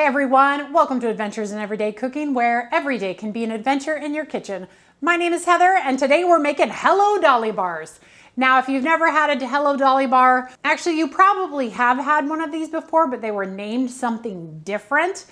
everyone, welcome to Adventures in Everyday Cooking, where every day can be an adventure in your kitchen. My name is Heather, and today we're making Hello Dolly Bars. Now, if you've never had a Hello Dolly bar, actually you probably have had one of these before, but they were named something different.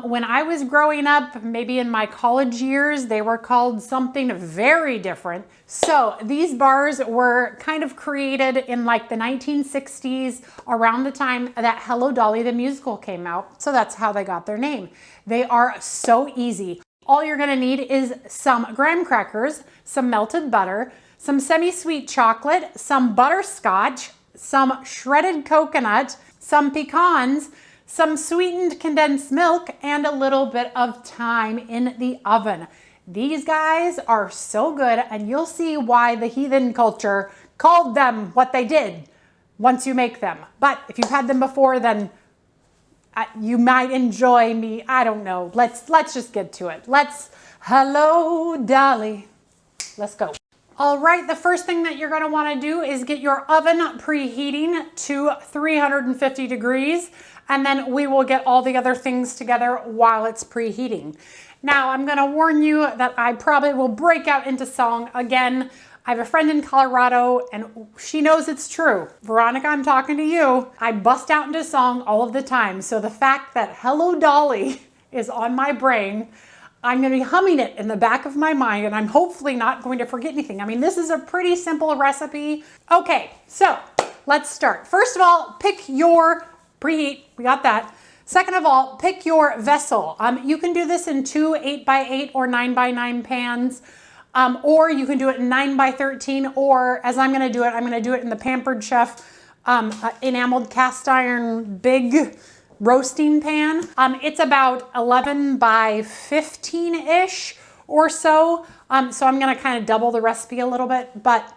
When I was growing up, maybe in my college years, they were called something very different. So these bars were kind of created in like the 1960s, around the time that Hello Dolly the musical came out. So that's how they got their name. They are so easy. All you're gonna need is some graham crackers, some melted butter, some semi-sweet chocolate, some butterscotch, some shredded coconut, some pecans, some sweetened condensed milk, and a little bit of thyme in the oven. These guys are so good, and you'll see why the heathen culture called them what they did once you make them. But if you've had them before, then you might enjoy me. I don't know. Let's just get to it. Hello Dolly. Let's go. All right, the first thing that you're gonna wanna do is get your oven preheating to 350 degrees, and then we will get all the other things together while it's preheating. Now, I'm gonna warn you that I probably will break out into song again. I have a friend in Colorado, and she knows it's true. Veronica, I'm talking to you. I bust out into song all of the time, so the fact that Hello Dolly is on my brain, I'm gonna be humming it in the back of my mind, and I'm hopefully not going to forget anything. I mean, this is a pretty simple recipe. Okay, so let's start. First of all, pick your preheat, we got that. Second of all, pick your vessel. You can do this in two 8x8 or 9x9 pans, or you can do it in 9x13, or as I'm gonna do it in the Pampered Chef enameled cast iron big roasting pan. It's about 11 by 15-ish or so. So I'm gonna kind of double the recipe a little bit, but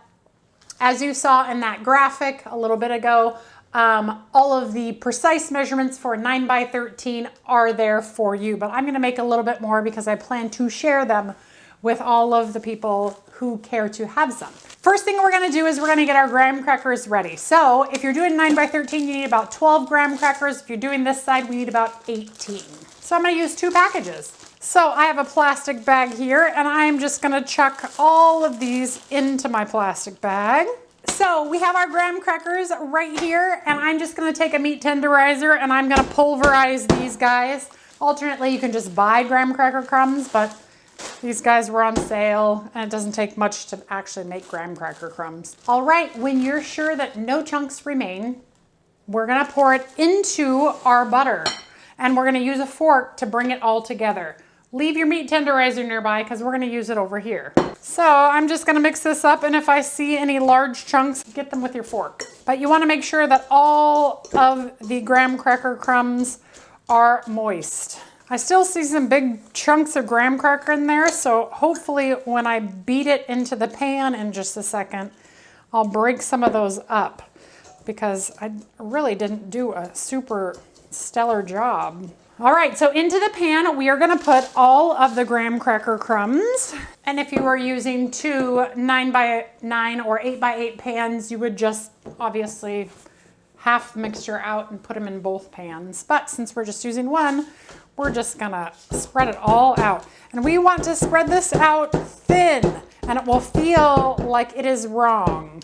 as you saw in that graphic a little bit ago, all of the precise measurements for 9x13 are there for you, but I'm gonna make a little bit more because I plan to share them with all of the people who care to have some. First thing we're gonna do is we're gonna get our graham crackers ready. So if you're doing 9x13, you need about 12 graham crackers. If you're doing this side, we need about 18. So I'm gonna use 2 packages. So I have a plastic bag here, and I'm just gonna chuck all of these into my plastic bag. So we have our graham crackers right here, and I'm just gonna take a meat tenderizer and I'm gonna pulverize these guys. Alternately, you can just buy graham cracker crumbs, but these guys were on sale, and it doesn't take much to actually make graham cracker crumbs. All right, when you're sure that no chunks remain, we're gonna pour it into our butter, and we're gonna use a fork to bring it all together. Leave your meat tenderizer nearby because we're gonna use it over here. So I'm just gonna mix this up, and if I see any large chunks, get them with your fork. But you wanna make sure that all of the graham cracker crumbs are moist. I still see some big chunks of graham cracker in there, so hopefully when I beat it into the pan in just a second, I'll break some of those up because I really didn't do a super stellar job. All right, so into the pan, we are gonna put all of the graham cracker crumbs. And if you were using 2 9x9 or 8x8 pans, you would just obviously half the mixture out and put them in both pans. But since we're just using one, we're just gonna spread it all out. And we want to spread this out thin, and it will feel like it is wrong.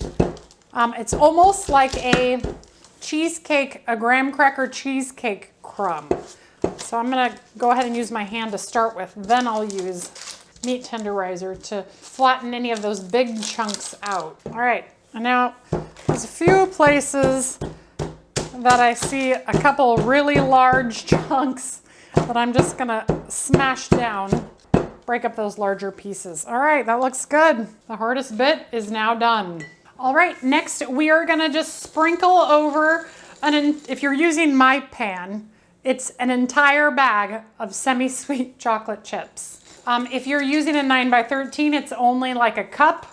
It's almost like a cheesecake, a graham cracker cheesecake crumb. So I'm gonna go ahead and use my hand to start with, then I'll use meat tenderizer to flatten any of those big chunks out. All right, and now there's a few places that I see a couple really large chunks that I'm just gonna smash down, break up those larger pieces. All right, that looks good. The hardest bit is now done. All right, next we are gonna just sprinkle over, if you're using my pan, it's an entire bag of semi-sweet chocolate chips. If you're using a 9x13, it's only like a cup.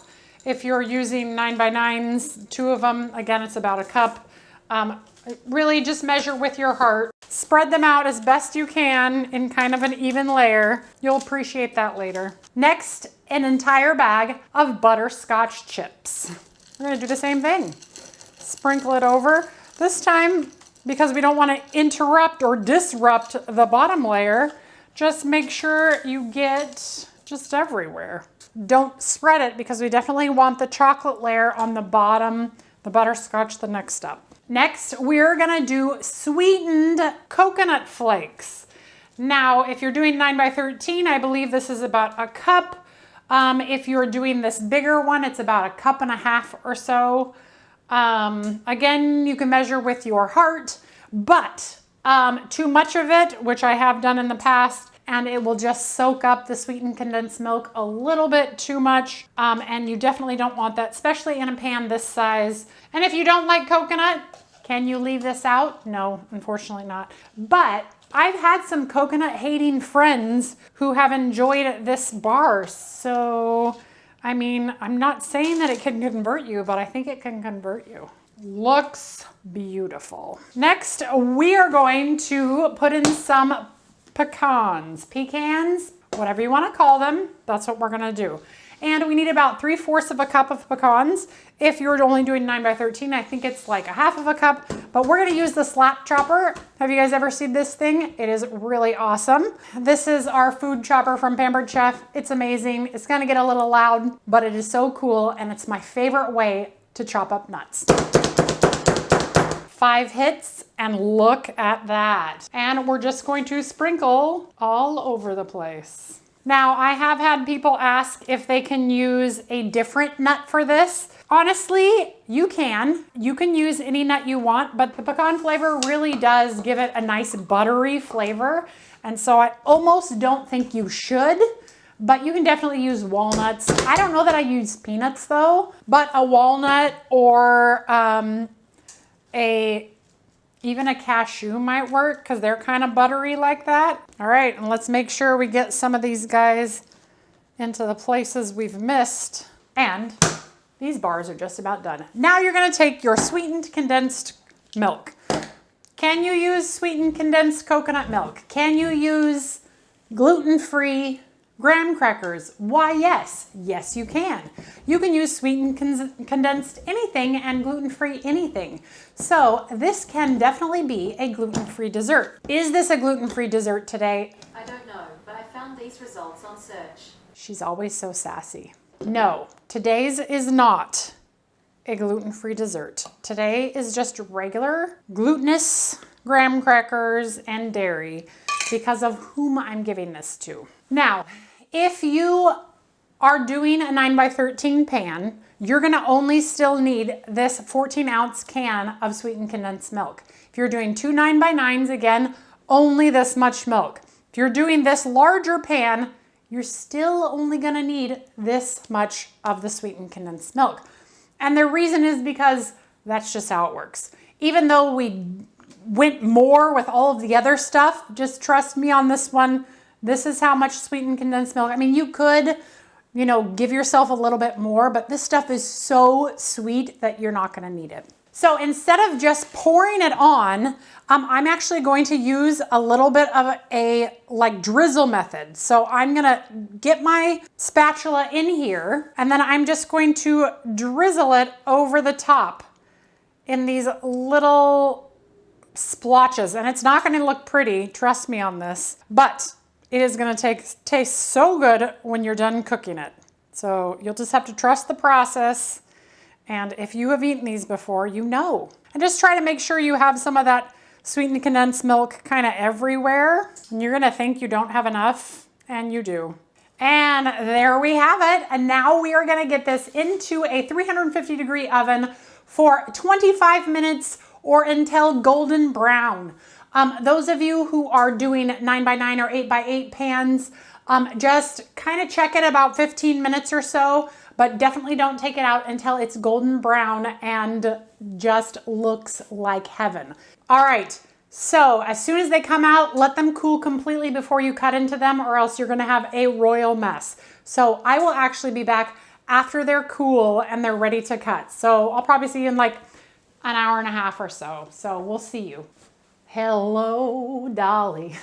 If you're using 9x9s, 2 of them, again, it's about a cup. Really just measure with your heart. Spread them out as best you can in kind of an even layer. You'll appreciate that later. Next, an entire bag of butterscotch chips. We're gonna do the same thing. Sprinkle it over. This time, because we don't want to interrupt or disrupt the bottom layer. Just make sure you get just everywhere. Don't spread it because we definitely want the chocolate layer on the bottom, the butterscotch the next up. Next, we're gonna do sweetened coconut flakes. Now, if you're doing 9 by 13, I believe this is about a cup. If you're doing this bigger one, it's about a cup and a half or so. Again, you can measure with your heart, but too much of it, which I have done in the past, and it will just soak up the sweetened condensed milk a little bit too much. And you definitely don't want that, especially in a pan this size. And if you don't like coconut, can you leave this out? No, unfortunately not. But I've had some coconut hating friends who have enjoyed this bar. So, I mean, I'm not saying that it can convert you, but I think it can convert you. Looks beautiful. Next, we are going to put in some pecans, whatever you want to call them. That's what we're going to do. And we need about 3/4 of a cup of pecans. If you're only doing 9 by 13, I think it's like a half of a cup, but we're going to use the slap chopper. Have you guys ever seen this thing? It is really awesome. This is our food chopper from Pampered Chef. It's amazing. It's going to get a little loud, but it is so cool, and it's my favorite way to chop up nuts. 5 hits, and look at that. And we're just going to sprinkle all over the place. Now, I have had people ask if they can use a different nut for this. Honestly, you can. You can use any nut you want, but the pecan flavor really does give it a nice buttery flavor. And so I almost don't think you should, but you can definitely use walnuts. I don't know that I use peanuts though, but a walnut or even a cashew might work because they're kind of buttery like that. All right, and let's make sure we get some of these guys into the places we've missed. And these bars are just about done. Now you're gonna take your sweetened condensed milk. Can you use sweetened condensed coconut milk? Can you use gluten-free graham crackers? Why, yes. Yes, you can. You can use sweetened condensed anything and gluten-free anything. So this can definitely be a gluten-free dessert. Is this a gluten-free dessert today? I don't know, but I found these results on search. She's always so sassy. No, today's is not a gluten-free dessert. Today is just regular glutinous graham crackers and dairy because of whom I'm giving this to. Now, if you are doing a 9 by 13 pan, you're gonna only still need this 14-ounce can of sweetened condensed milk. If you're doing 2 9 by 9s, again, only this much milk. If you're doing this larger pan, you're still only gonna need this much of the sweetened condensed milk. And the reason is because that's just how it works. Even though we went more with all of the other stuff, just trust me on this one. This is how much sweetened condensed milk. I mean, you could, you know, give yourself a little bit more, but this stuff is so sweet that you're not gonna need it. So instead of just pouring it on, I'm actually going to use a little bit of a like drizzle method. So I'm gonna get my spatula in here and then I'm just going to drizzle it over the top in these little splotches. And it's not gonna look pretty, trust me on this, but it is gonna taste so good when you're done cooking it. So you'll just have to trust the process. And if you have eaten these before, you know. And just try to make sure you have some of that sweetened condensed milk kind of everywhere. And you're gonna think you don't have enough, and you do. And there we have it. And now we are gonna get this into a 350-degree oven for 25 minutes or until golden brown. Those of you who are doing 9 by 9 or 8 by 8 pans, just kind of check it about 15 minutes or so, but definitely don't take it out until it's golden brown and just looks like heaven. All right, so as soon as they come out, let them cool completely before you cut into them, or else you're gonna have a royal mess. So I will actually be back after they're cool and they're ready to cut. So I'll probably see you in like an hour and a half or so. So we'll see you. Hello, Dolly.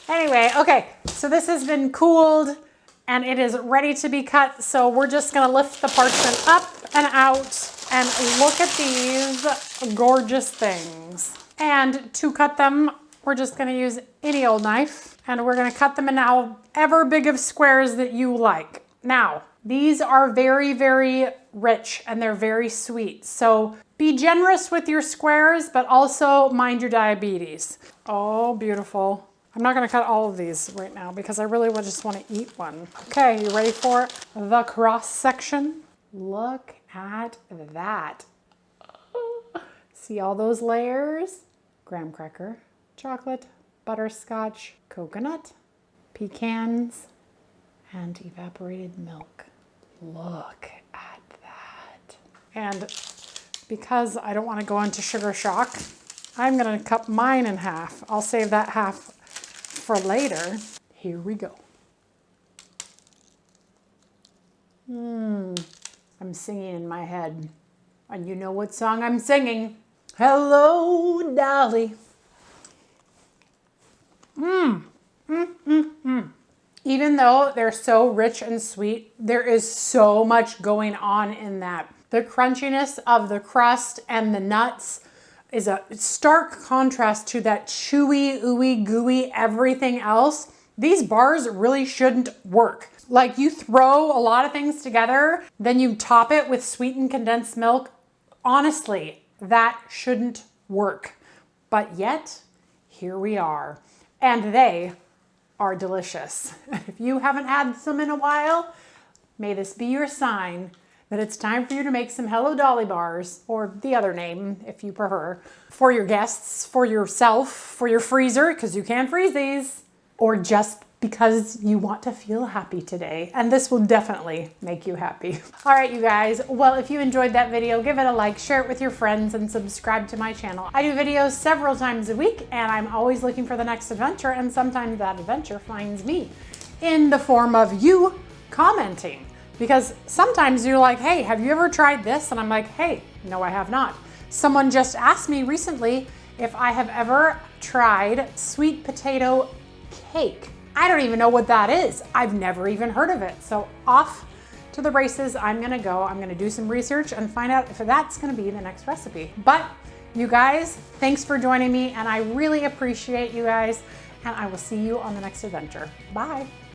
Anyway, okay, so this has been cooled and it is ready to be cut. So we're just gonna lift the parchment up and out and look at these gorgeous things. And to cut them, we're just gonna use any old knife, and we're gonna cut them in however big of squares that you like. Now, these are very, very rich and they're very sweet. So be generous with your squares, but also mind your diabetes. Oh, beautiful. I'm not gonna cut all of these right now because I really just wanna eat one. Okay, you ready for the cross section? Look at that. See all those layers? Graham cracker, chocolate, butterscotch, coconut, pecans, and evaporated milk. Look at that. And because I don't want to go into sugar shock, I'm going to cut mine in half. I'll save that half for later. Here we go. I'm singing in my head. And you know what song I'm singing? Hello, Dolly. Even though they're so rich and sweet, there is so much going on in that. The crunchiness of the crust and the nuts is a stark contrast to that chewy, ooey, gooey, everything else. These bars really shouldn't work. Like, you throw a lot of things together, then you top it with sweetened condensed milk. Honestly, that shouldn't work. But yet, here we are. And they are delicious. If you haven't had some in a while, may this be your sign that it's time for you to make some Hello Dolly Bars, or the other name if you prefer, for your guests, for yourself, for your freezer, because you can freeze these, or just because you want to feel happy today. And this will definitely make you happy. All right, you guys. Well, if you enjoyed that video, give it a like, share it with your friends, and subscribe to my channel. I do videos several times a week, and I'm always looking for the next adventure, and sometimes that adventure finds me in the form of you commenting. Because sometimes you're like, hey, have you ever tried this? And I'm like, hey, no, I have not. Someone just asked me recently if I have ever tried sweet potato cake. I don't even know what that is. I've never even heard of it. So off to the races I'm gonna go. I'm gonna do some research and find out if that's gonna be the next recipe. But you guys, thanks for joining me, and I really appreciate you guys, and I will see you on the next adventure. Bye.